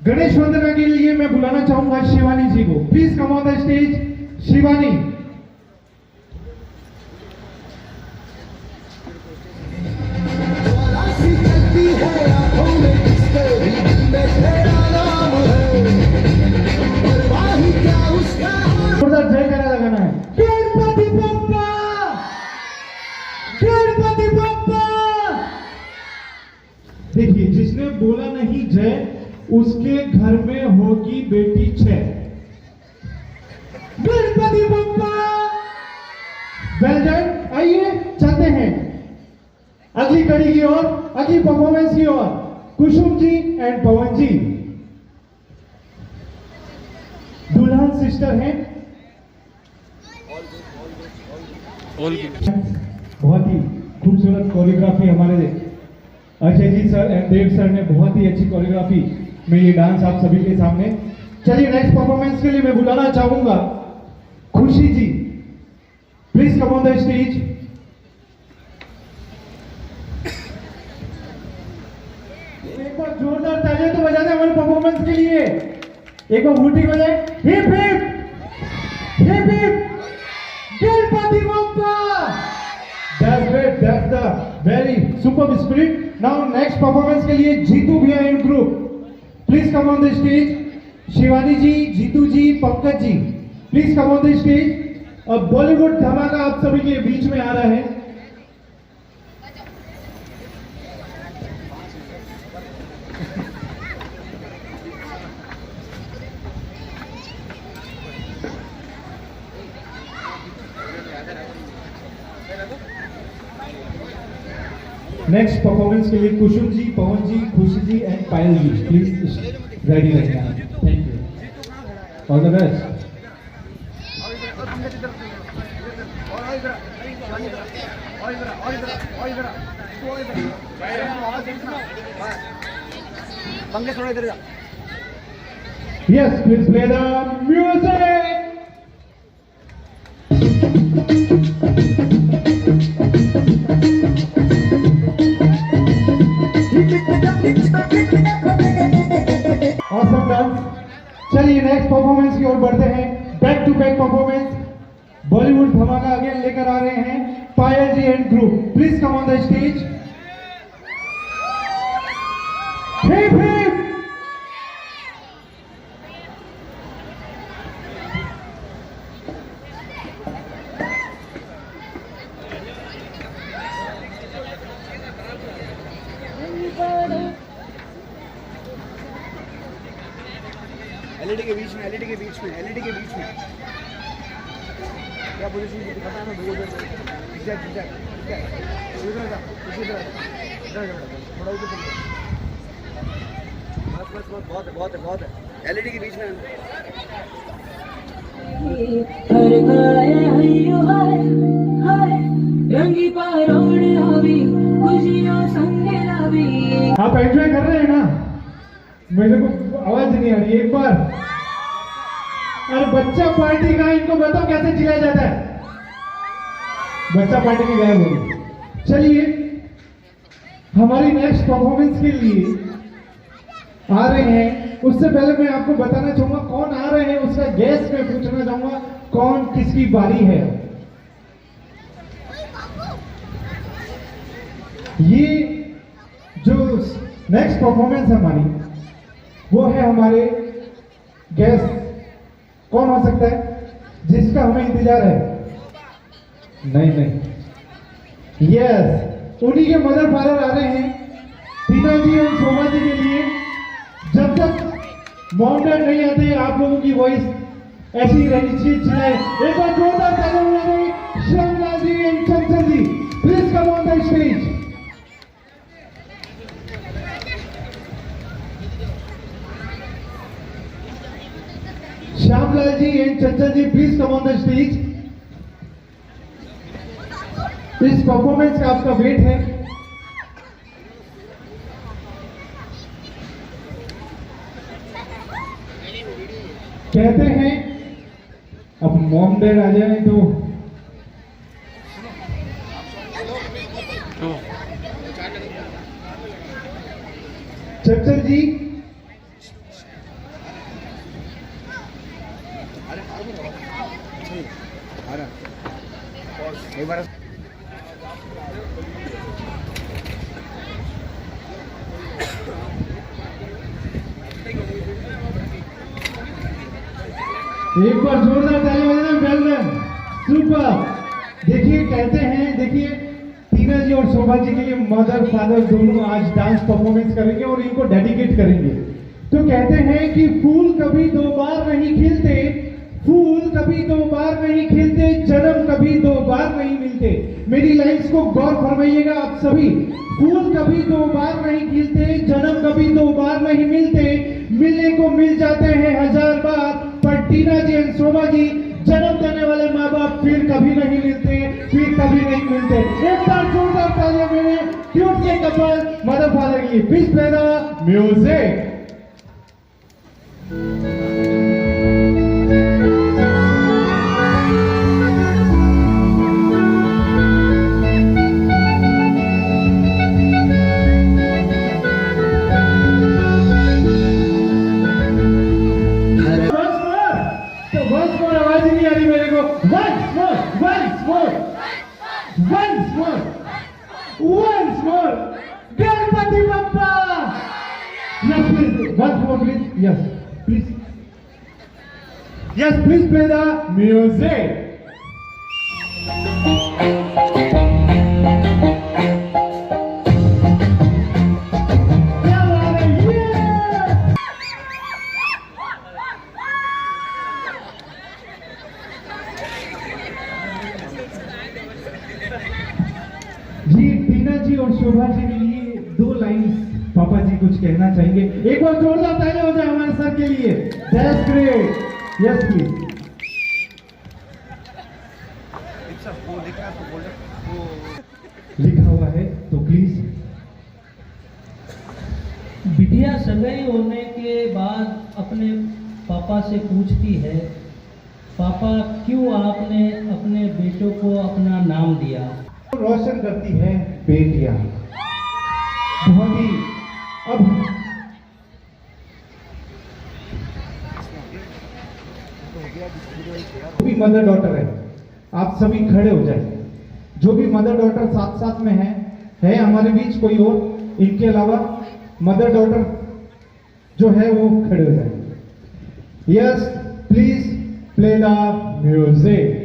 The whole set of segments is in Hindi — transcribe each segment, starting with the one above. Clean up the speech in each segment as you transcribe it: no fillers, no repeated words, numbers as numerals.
गणेश वंदना के लिए मैं बुलाना चाहूंगा शिवानी जी को। Please come on the stage Shivani. जयकारा लगाना है। गणपति बप्पा, गणपति बप्पा। देखिए, जिसने बोला नहीं जय उसके घर में होगी बेटी 6। गणपति बप्पा। Well done. आइए चलते हैं अगली कड़ी की ओर, अगली परफॉर्मेंस की ओर। कुसुम जी एंड पवन जी दुल्हन सिस्टर हैं। बहुत ही खूबसूरत कोरियोग्राफी हमारे Ajay ji sir and Dev sir ने बहुत ही अच्छी कोरियोग्राफी में ये डांस आप सभी के सामने। चलिए नेक्स्ट परफॉर्मेंस के लिए मैं बुलाना चाहूंगा Khushi ji. Please come on the stage. एक बार जोरदार तालियां तो बजा दें हमारे परफॉर्मेंस के लिए। एक बार हुटी बजाए। Hip hip hip hip Ganpati Bappa. That's great. That's the very superb spirit. Now next performance के लिए जीतू भैया and group. Please come on the stage. Shivani ji, Jitu ji, Pankaj ji, please come on the stage. अब बॉलीवुड धमाका आप सभी के बीच में आ रहा है। नेक्स्ट परफॉर्मेंस के लिए Kusum ji, Pawan ji, Khushi ji and Payal ji please ready रहिए। Thank you. All the best. Yes please play the music. Awesome dance. चलिए नेक्स्ट परफॉर्मेंस की ओर बढ़ते हैं। Back to back performance Bollywood धमाका अगेन लेकर आ रहे हैं Payal ji and group. Please come on the stage. Hip hip. LED के बीच में, एलईडी के बीच में, एलईडी के बीच में क्या पोजीशन दिखाता है ना, दो उधर एग्जैक्ट एग्जैक्ट एग्जैक्ट उधर जा, इसी तरह इधर जा, थोड़ा उधर चल। बस बस बस, बहुत है बहुत है बहुत है। एलईडी के बीच में हर गाए हयो हाय रंगी पारोड़ आवी खुशियों संगे लावी। आप एंजॉय कर रहे हैं ना? मेरे को आवाज नहीं आ रही। एक बार अरे बच्चा पार्टी का इनको बताओ कैसे चिल्लाया जाता है। बच्चा पार्टी में गायब हो गई। चलिए हमारी नेक्स्ट परफॉर्मेंस के लिए आ रहे हैं। उससे पहले मैं आपको बताना चाहूंगा कौन आ रहे हैं, उसका गैस मैं पूछना चाहूंगा कौन किसकी बारी है। ये जो नेक्स्ट परफॉर्मेंस है हमारी वो है हमारे गेस्ट। कौन हो सकता है जिसका हमें इंतजार है? नहीं नहीं, यस उन्हीं के मदर फादर आ रहे हैं, टीना जी और शोभा जी के लिए। जब तक मॉम डैड नहीं आते आप लोगों की वॉइस ऐसी ही रहनी चाहिए। चिल्लाए एक बार जोरदार तालियां। Shyamlal ji and Chanchal ji please come on the stage. Shyamlal ji and Chanchal ji please come on the stage. इस परफॉर्मेंस का आपका वेट है। कहते हैं अब मॉम डैड आ जाए तो चंचल जी एक बार एक बार जोरदार ताली बजाना। Well done, super. देखिए कहते हैं, देखिए टीना जी और शोभा जी के लिए मदर फादर दोनों आज डांस परफॉर्मेंस करेंगे और इनको डेडिकेट करेंगे। तो कहते हैं कि फूल कभी दो बार नहीं खिलते, फूल कभी दो बार नहीं खिलते, जन्म कभी दो बार नहीं मिलते। मेरी लाइन्स को गौर फरमाइएगा आप सभी। फूल कभी दो बार नहीं खिलते, जन्म कभी दो बार नहीं मिलते, मिलने को मिल जाते हैं हजार बार, पर टीना जी एंड शोभा जी जन्म देने वाले माँ बाप फिर कभी नहीं मिलते, फिर कभी नहीं मिलते। एक बार जोरदार तालियां मेरे क्यूट से कपल मदर फादर के लिए। Please play the music. Once more, Ganpati Bappa. Yes, please. Once more, please. Yes, please. Yes, please play the music. जी टीना जी और शोभा जी के लिए दो लाइंस पापा जी कुछ कहना चाहेंगे। एक बार जोरदार ताली हो जाए हमारे सर के लिए। That's great. Yes please. वो लिखा है तो बोल वो लिखा हुआ है तो प्लीज। बिटिया सगाई होने के बाद अपने पापा से पूछती है, पापा क्यों आपने अपने बेटों को अपना नाम दिया? रोशन करती है बेटियां। बहुत ही अब जो भी मदर डॉटर है आप सभी खड़े हो जाए। जो भी मदर डॉटर साथ साथ में है हमारे बीच कोई और, इनके अलावा मदर डॉटर जो है वो खड़े हो जाए। Yes please play the music.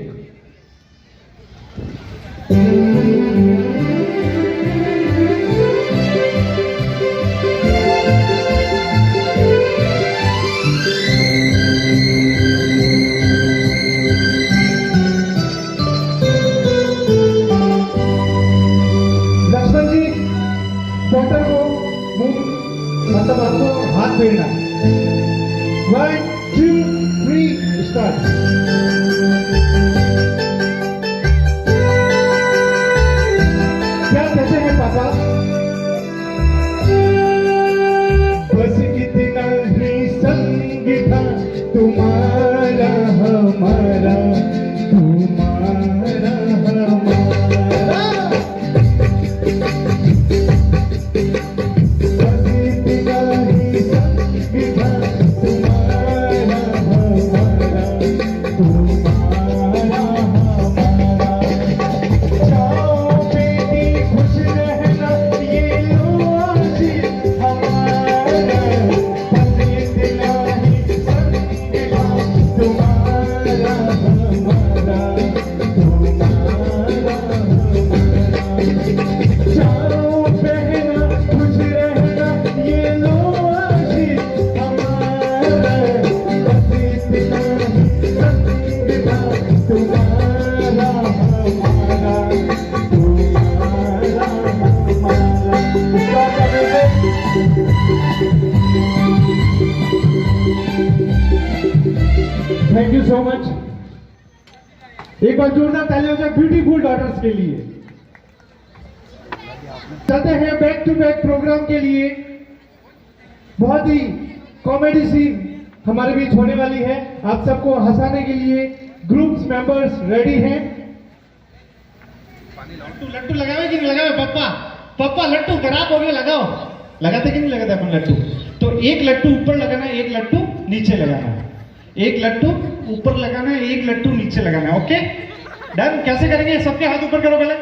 Laxman ji doctor को मुंह मतलब आपको हाथ फेरना। 1 2 3 स्टार्ट। बस कितना ही संग था तुम्हारा हमारा, तुम्हारा हमारा। बस कितना ही संग था तुम्हारा हमारा, तुम्हारा हमारा। जाओ बेटी खुश रहना, ये लो आशीष हमारा। बस इतना ही संग था तुम्हारा हमारा, तुम्हारा हमारा। जाओ बहना खुश रहना, ये लो आशीष हमारा। बस इतना ही संग था तुम्हारा हमारा, तुम्हारा हमारा। Thank you so much. एक बार जोरदार ताली हो जाए ब्यूटीफुल डॉटर्स के लिए। चलते हैं बैक टू बैक प्रोग्राम के लिए। बहुत ही कॉमेडी सीन हमारे बीच होने वाली है। आप सबको हंसाने के लिए ग्रुप्स मेंबर्स रेडी हैं। लट्टू लट्टू लगावे कि नहीं लगावे? पप्पा पप्पा लट्टू खराब हो गया, लगाओ। लगाते कि नहीं लगाते अपन लट्टू? तो एक लट्टू ऊपर लगाना है, एक लट्टू नीचे लगाना है। एक लट्टू ऊपर लगाना है, एक लट्टू नीचे लगाना है। Okay done. कैसे करेंगे? सबके हाथ ऊपर करो, पहले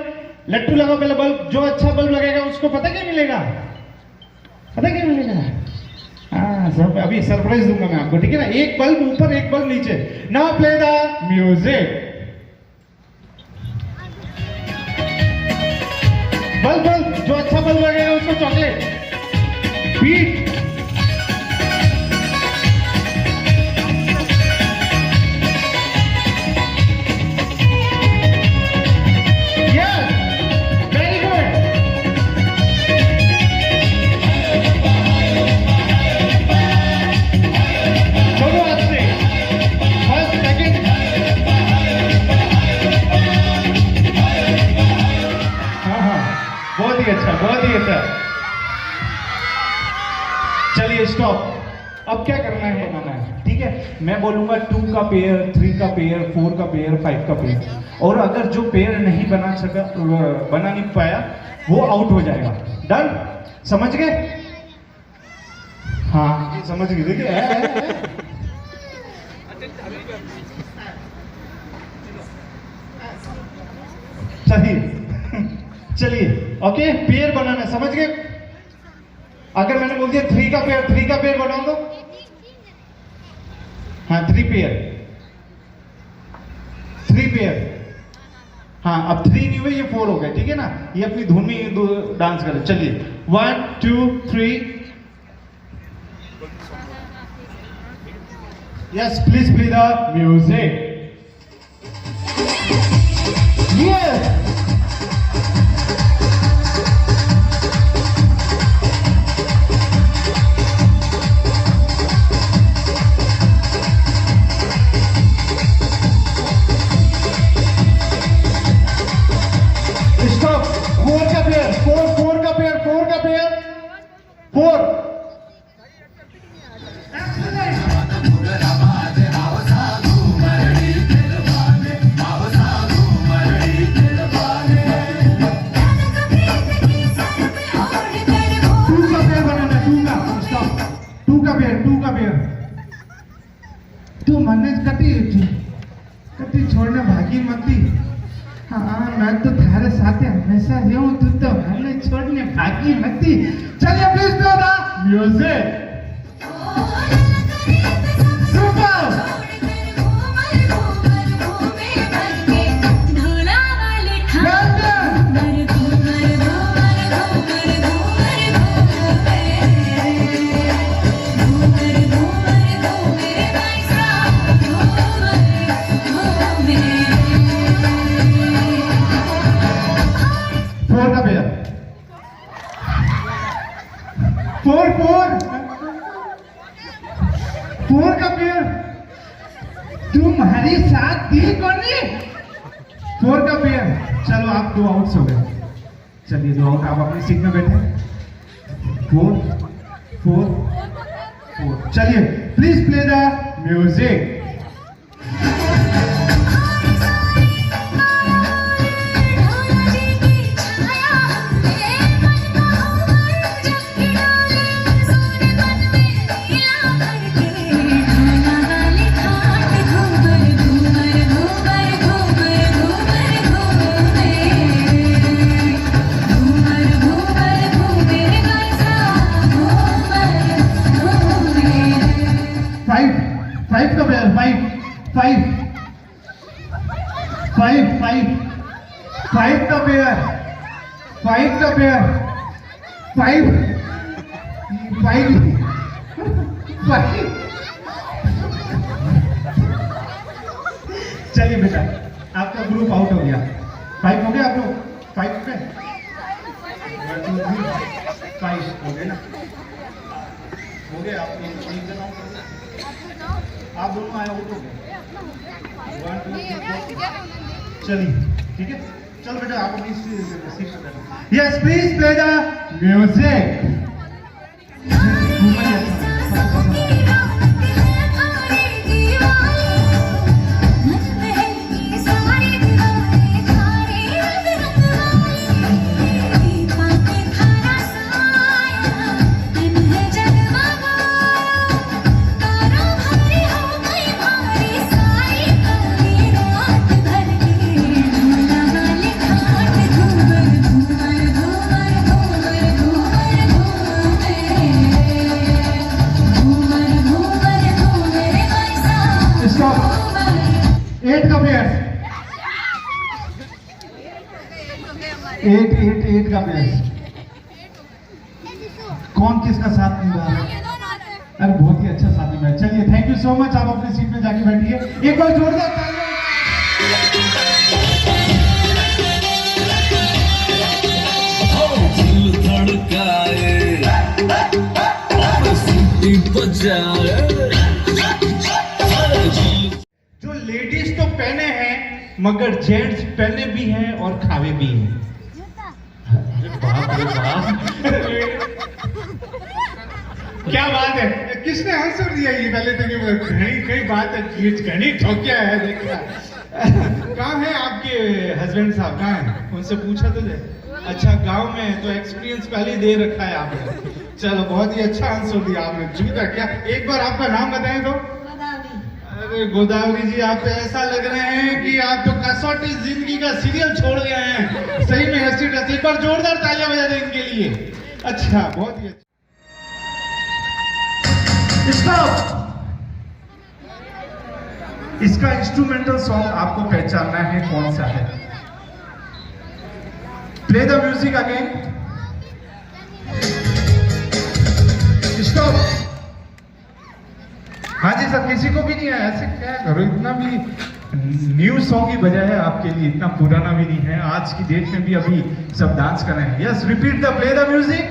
लट्टू लगाओ, पहले बल्ब। जो अच्छा बल्ब लगेगा उसको पता क्या मिलेगा? पता क्या मिलेगा? हाँ, सब अभी सरप्राइज दूंगा मैं आपको, ठीक है ना? एक बल्ब ऊपर, एक बल्ब नीचे। Now play the music. Bulb जो अच्छा बल्ब लगेगा उसको चॉकलेट। बीट। बहुत ही अच्छा। चलिए स्टॉप। अब क्या करना है, बनाना है, ठीक है? मैं बोलूंगा 2 का पेयर, 3 का पेयर, 4 का पेयर, 5 का पेयर, और अगर जो पेयर नहीं बना नहीं पाया वो आउट हो जाएगा। डन? समझ गए? हाँ समझ गए। देखिए चलिए ओके, पेयर बनाना समझ गए? अगर मैंने बोल दिया 3 का पेयर बनाओ तो हाँ 3 पेयर। हाँ अब 3 नहीं हुए, ये 4 हो गए, ठीक है ना? ये अपनी धुन में डांस करें। चलिए 1 2 3। Yes please play the music. Yes तू मन कटी छोड़ने भागी मती। हाँ मैं तो थारे साथे हमेशा रहूं, तू तो मन छोड़ने भागी मती। चलिए please play the music. Four का पेयर तुम्हारी साथ दी कोनी। 4 का पेयर। चलो आप 2 आउट्स हो गए। चलिए 2 आउट, आप अपनी सीट में बैठे। 4 4 4। चलिए please play the music. Five का पेयर। 5 चलिए बेटा आपका ग्रुप आउट हो गया। 5 हो गया आप लोग? 5 पे 1 2 3 5 हो गए ना? हो गए आप दोनों आए आउट हो गए। 1 2 3 4। चलिए ठीक है, चल बेटा आप अपनी सीट पर बैठो। Yes please play the music. 8 का बेस्ट। कौन किसका साथ नहीं रहा है? अरे बहुत ही अच्छा साथी में। चलिए थैंक यू सो मच, आप अपनी सीट पे जाके बैठिए। एक बार जोरदार तालियां। जो लेडीज तो पहने हैं मगर जेंट्स पहने भी हैं और खावे भी हैं। अरे बाप रे बाप, क्या बात है। किसने आंसर दिया ये? पहले तो कहीं बात है, कहीं ठोकिया है। देखना कहाँ है आपके हस्बैंड साहब, कहाँ है? उनसे पूछा तुझे? अच्छा गांव में है, तो एक्सपीरियंस पहले ही दे रखा है आपने। चलो बहुत ही अच्छा आंसर दिया आपने। जूता क्या? एक बार आपका नाम बताएं तो। अरे गोदावरी जी, आप तो ऐसा लग रहे हैं कि आप तो कसौटी जिंदगी का सीरियल छोड़ गए हैं। सही में हंसी टसी। एक बार जोरदार तालियां बजा दें इनके लिए। अच्छा, बहुत ही अच्छा। इसका इंस्ट्रूमेंटल सॉन्ग आपको पहचानना है कौन सा है। Play the music again. Stop. हाँ जी सर, किसी को भी नहीं है ऐसे? क्या करो, इतना भी न्यू सॉन्ग ही बजा है आपके लिए, इतना पुराना भी नहीं है। आज की डेट में भी अभी सब डांस कर रहे हैं। Yes, repeat the play the music.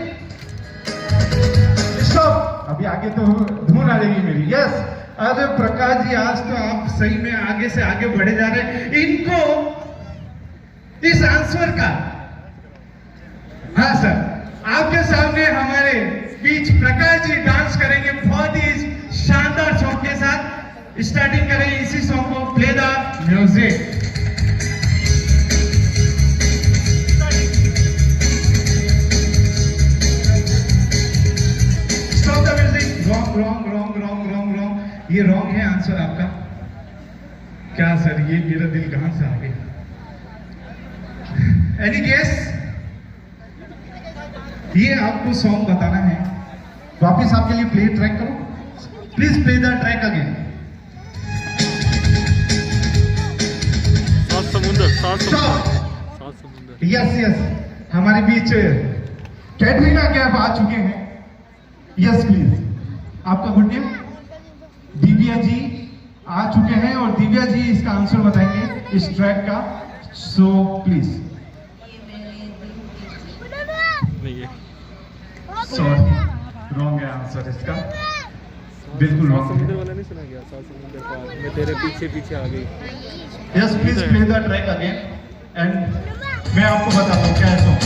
Stop. अभी आगे तो धुन आ जाएगी मेरी। यस। अरे प्रकाश जी, आज तो आप सही में आगे से आगे बढ़े जा रहे हैं। इनको इस आंसर का, हाँ सर, आपके सामने हमारे बीच प्रकाश जी डांस करेंगे बहुत ही शानदार सॉन्ग के साथ। स्टार्टिंग करेंगे इसी सॉन्ग को। Play the music. Stop the music. Wrong wrong wrong wrong wrong wrong. ये रॉन्ग है आंसर आपका। क्या सर, ये मेरा दिल कहां से आ गया? Any guess? ये आपको सॉन्ग बताना है। वापिस आपके लिए प्ले ट्रैक करो। Please play the track again. Saat Samundar. Yes yes, हमारे बीच कैटरीना कैफ आ चुके हैं। Yes please. आपका गुड नेम? दिव्या जी आ चुके हैं और दिव्या जी इसका आंसर बताएंगे इस ट्रैक का। So please. सॉरी, रॉन्ग है आंसर इसका, बिल्कुल रॉन्ग। समुंदर वाला नहीं सुना गया? सात समुंदर पार मैं तेरे पीछे पीछे आ गई। Yes please play the track again and मैं आपको बताता हूँ क्या है सॉन्ग।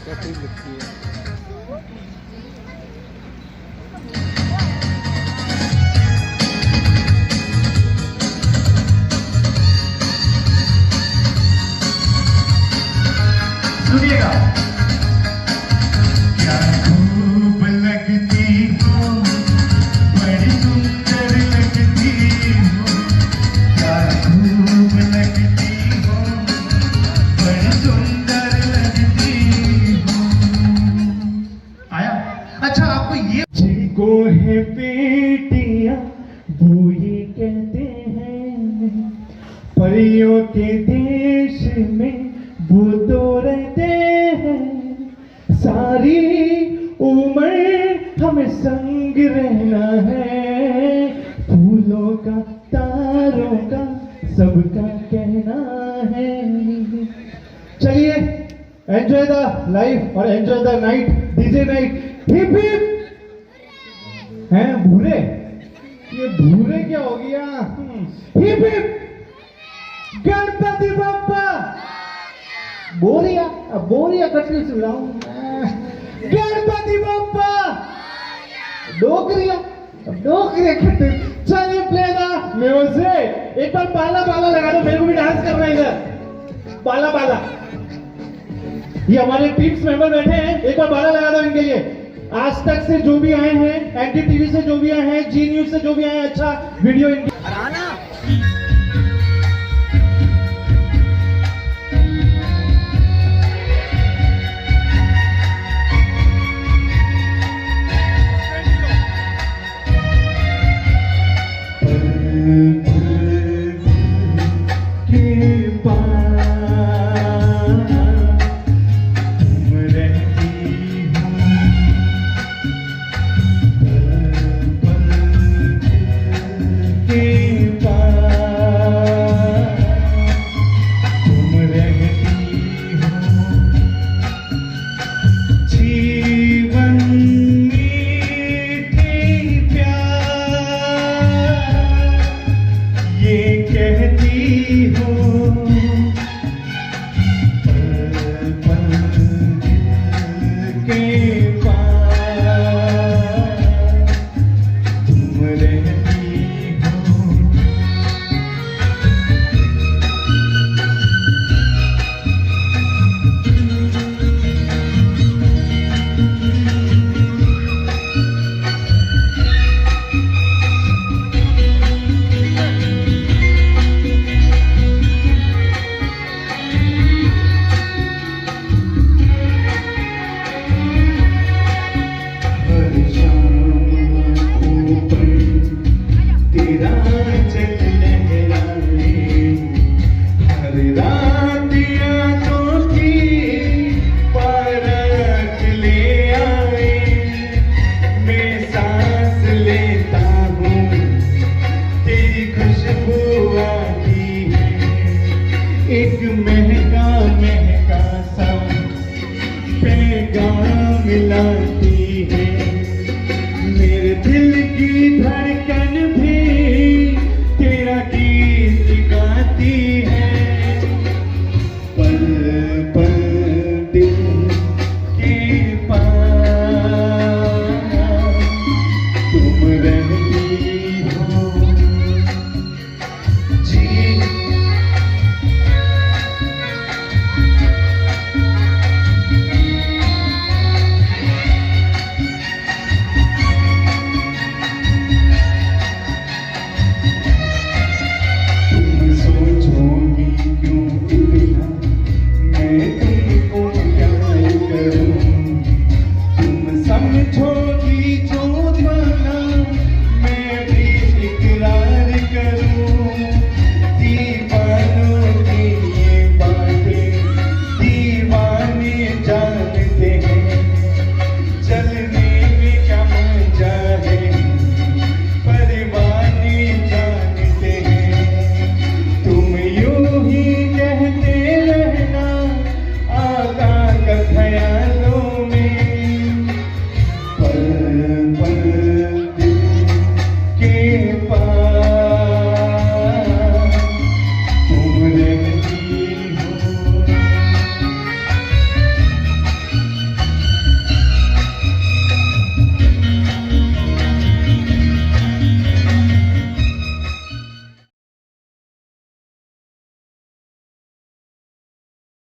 क्या ठीक लगती है। सुनिएगा। क्या खूब लगती हो, बड़ी सुंदर लगती हो। क्या खूब लगती हो, बड़ी सुंदर लगती हो। आया? अच्छा, आपको ये जिनको है बेटियां वो ये कहते हैं परियों के देश में वो तो रहते हैं। सारी उम्र हमें संग रहना है। फूलों का, तारों का, सबका कहना है। चलिए एंजॉय द लाइफ और enjoy the night, DJ night. Hip hip. हैं भूरे? ये भूरे क्या हो गया? Hip hip. गणपति बप्पा। बोरिया बोरिया कटरी सुनाऊं। गणपति बप्पा। डोकरिया डोकरिया कटरी। चलिए प्ले द म्यूजिक। एक बार बाला बाला लगा दो, मेरे को भी डांस करना है इधर। बाला बाला। ये हमारे टीम्स मेंबर बैठे हैं, एक बार बाला लगा दो इनके लिए। आज तक से जो भी आए हैं, एनडीटीवी से जो भी आए हैं, जी न्यूज से जो भी आए हैं, अच्छा वीडियो इनकी